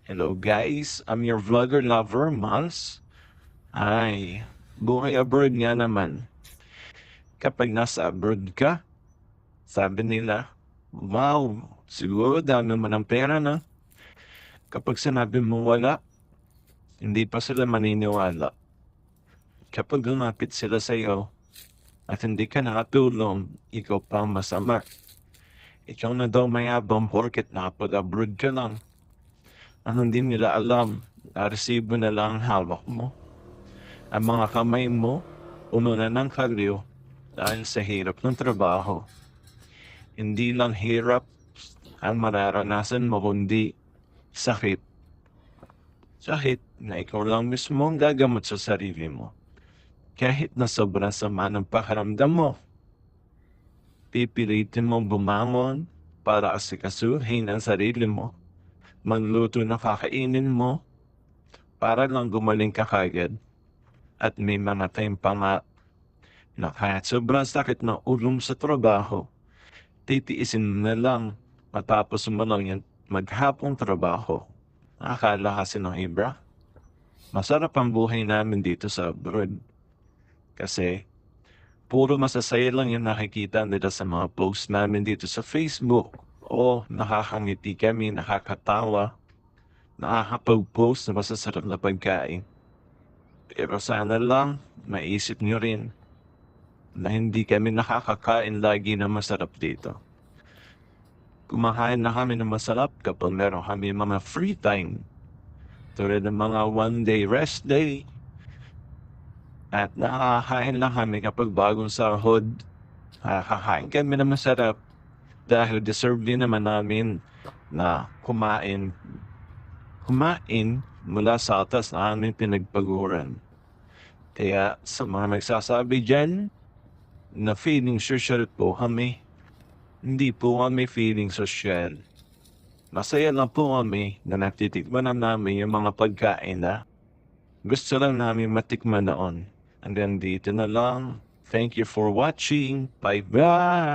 Hello guys, I'm your vlogger lover, Mans. Ay, buhay abroad nga naman. Kapag nasa abroad ka, sabi nila, wow, siguro dami mo ng pera na. Kapag sinabi mo wala, hindi pa sila maniniwala. Kapag lumapit sila sa iyo at hindi ka nakatulong, ikaw pa ang masama. Ikaw na daw mayabang porket nakapag-abroad ka lang. Ang hindi nila alam, na-resibo na lang ang hawak mo. Ang mga kamay mo, puno na ng kalyo dahil sa hirap ng trabaho. Hindi lang hirap ang mararanasan mo, kundi sakit. Sakit na ikaw lang mismo ang gagamot sa sarili mo. Kahit na sobrang sama ng pakiramdam mo, pipilitin mo bumangon para asikasuhin ang sarili mo. Magluto na kakainin mo para lang gumaling ka kagad. At may mga time pa nga na kahit sobrang sakit na ulong sa trabaho, titiisin mo na lang matapos mo lang yan maghapong trabaho. Akala kasi ng iba, masarap ang buhay namin dito sa abroad. Kasi puro masasaya lang yung nakikita nila sa mga posts namin dito sa Facebook. O nakakangiti kami, nakakatawa, nakakapag-post na masasarap na pagkain. Pero sana lang, maisip nyo rin na hindi kami nakakakain lagi na masarap dito. Kumakain na kami ng masarap kapag meron kami mga free time. Tulad ng mga one-day rest day. At nakakain lang kami kapag bagong sahod. Nakakain kami ng masarap dahil deserve din naman namin na kumain mula sa atas na aming pinagpaguran. Kaya sa mga nagsasabi dyan na feeling social po kami, hindi po kami feeling social. Masaya lang po kami na natitikman na namin yung mga pagkain na gusto lang namin matikman noon. And then dito na lang. Thank you for watching. Bye-bye!